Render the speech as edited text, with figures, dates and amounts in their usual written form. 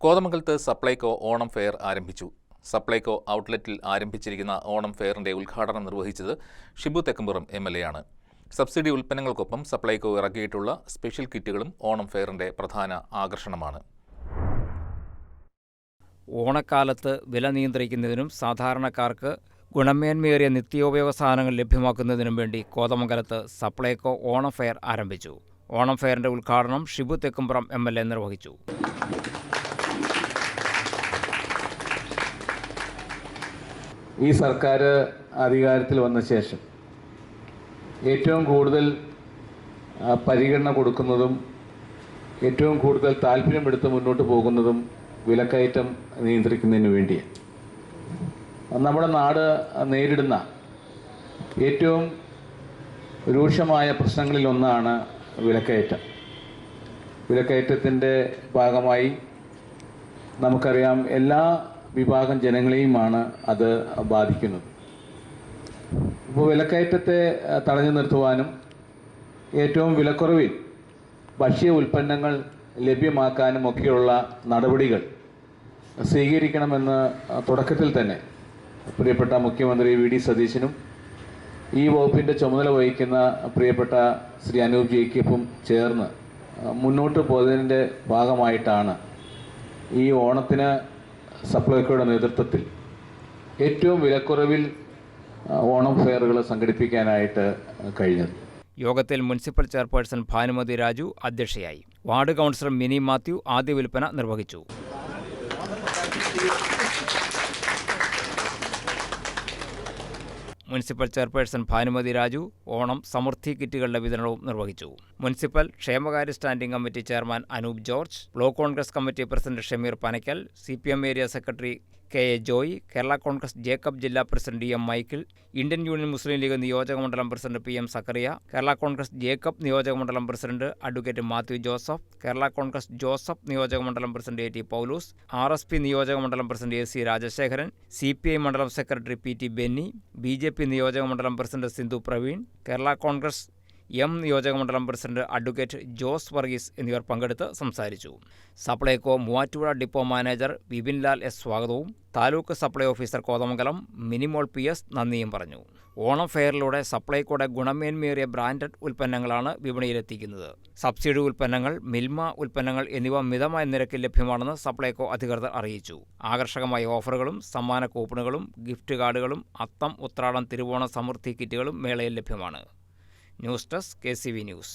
കോതമംഗലത്ത് സപ്ലൈകോ ഓണം ഫെയർ ആരംഭിച്ചു. സപ്ലൈകോ ഔട്ട്ലെറ്റിൽ ആരംഭിച്ചിരിക്കുന്ന ഓണം ഫെയറിന്റെ ഉദ്ഘാടനം നിർവഹിച്ചത് ഷിബു തെക്കുംപുറം MLA ആണ്. സബ്സിഡി ഉൽപ്പന്നങ്ങൾക്കൊപ്പം സപ്ലൈകോ ഇറക്കിയിട്ടുള്ള സ്പെഷ്യൽ കിറ്റുകളും ഓണം ഫെയറിന്റെ പ്രധാന ആകർഷണമാണ്. ഓണക്കാലത്ത് വില നിയന്ത്രിക്കുന്നതിനും സാധാരണക്കാർക്ക് ഗുണമേന്മയേറിയ നിത്യോപയോഗ സാധനങ്ങൾ ലഭ്യമാക്കുന്നതിനും വേണ്ടി കോതമംഗലത്ത് സപ്ലൈകോ ഓണം ഫെയർ ആരംഭിച്ചു. ഓണം ഫെയറിന്റെ ഉദ്ഘാടനം ഷിബു തെക്കുംപുറം MLA നിർവഹിച്ചു. ഈ സർക്കാർ അധികാരത്തിൽ വന്ന ശേഷം ഏറ്റവും കൂടുതൽ പരിഗണന കൊടുക്കുന്നതും ഏറ്റവും കൂടുതൽ താല്പര്യമെടുത്ത് മുന്നോട്ട് പോകുന്നതും വിലക്കയറ്റം നിയന്ത്രിക്കുന്നതിന് വേണ്ടിയാണ്. നമ്മുടെ നാട് നേരിടുന്ന ഏറ്റവും രൂക്ഷമായ പ്രശ്നങ്ങളിലൊന്നാണ് വിലക്കയറ്റം. വിലക്കയറ്റത്തിൻ്റെ ഭാഗമായി നമുക്കറിയാം എല്ലാ വിഭാഗം ജനങ്ങളെയുമാണ് അത് ബാധിക്കുന്നത്. ഇപ്പോൾ വിലക്കയറ്റത്തെ തടഞ്ഞു നിർത്തുവാനും ഏറ്റവും വിലക്കുറവിൽ ഭക്ഷ്യ ഉൽപ്പന്നങ്ങൾ ലഭ്യമാക്കാനും ഒക്കെയുള്ള നടപടികൾ സ്വീകരിക്കണമെന്ന് തുടക്കത്തിൽ തന്നെ പ്രിയപ്പെട്ട മുഖ്യമന്ത്രി VD സതീശനും ഈ വകുപ്പിൻ്റെ ചുമതല വഹിക്കുന്ന പ്രിയപ്പെട്ട ശ്രീ അനൂപ് ജേക്കബും ചേർന്ന് മുന്നോട്ട് പോയതിൻ്റെ ഭാഗമായിട്ടാണ് ഈ ഓണത്തിന് സപ്ലൈകോയുടെ നേതൃത്വത്തിൽ ഏറ്റവും വിലക്കുറവിൽ ഓണം ഫെയറുകൾ സംഘടിപ്പിക്കാനായിട്ട് കഴിഞ്ഞത്. യോഗത്തിൽ മുനിസിപ്പൽ ചെയർപേഴ്സൺ ഭാനുമതി രാജു അധ്യക്ഷയായി. വാർഡ് കൗൺസിലർ മിനി മാത്യു ആദ്യ വിൽപ്പന നിർവഹിച്ചു. മുനിസിപ്പൽ ചെയർപേഴ്സൺ ഭാനുമതി രാജു ഓണം സമൃദ്ധി കിറ്റുകളുടെ വിതരണവും നിർവഹിച്ചു. മുനിസിപ്പൽ ക്ഷേമകാര്യ standing committee chairman Anoop George, block Congress committee president Shameer Panakkal, CPM area secretary KA Joy, Kerala Congress Jacob ജില്ലാ president DM Michael, Indian Union Muslim League നിയോജക മണ്ഡലം president PM Sakkariya, Kerala Congress Jacob നിയോജക മണ്ഡലം president advocate Mathew Joseph, Kerala Congress Joseph നിയോജക മണ്ഡലം പ്രസിഡന്റ് AT പൗലൂസ്, RSP നിയോജക മണ്ഡലം പ്രസിഡന്റ് AC രാജശേഖരൻ, CPI മണ്ഡലം സെക്രട്ടറി PT ബെന്നി, BJP നിയോജക മണ്ഡലം പ്രസിഡന്റ് സിന്ധു പ്രവീൺ, കേരള കോൺഗ്രസ് M നിയോജക മണ്ഡലം പ്രസിഡന്റ് അഡ്വക്കേറ്റ് ജോസ് വർഗീസ് എന്നിവർ പങ്കെടുത്ത് സംസാരിച്ചു. Supplyco Muvattupuzha depot manager Vipinlal S സ്വാഗതവും taluk supply officer Kothamangalam Minimol PS നന്ദിയും പറഞ്ഞു. ഓണം ഫെയറിലൂടെ സപ്ലൈകോയുടെ ഗുണമേന്മയേറിയ ബ്രാൻഡഡ് ഉൽപ്പന്നങ്ങളാണ് വിപണിയിലെത്തിക്കുന്നത്. സബ്സിഡി ഉൽപ്പന്നങ്ങൾ, മിൽമ ഉൽപ്പന്നങ്ങൾ എന്നിവ മിതമായ നിരക്കിൽ ലഭ്യമാണെന്ന് സപ്ലൈകോ അധികൃതർ അറിയിച്ചു. ആകർഷകമായ ഓഫറുകളും സമ്മാന കൂപ്പണുകളും ഗിഫ്റ്റ് കാർഡുകളും അത്തം, ഉത്രാടം, തിരുവോണ സമൃദ്ധി കിറ്റുകളും മേളയിൽ ലഭ്യമാണ്. News desk KCV news.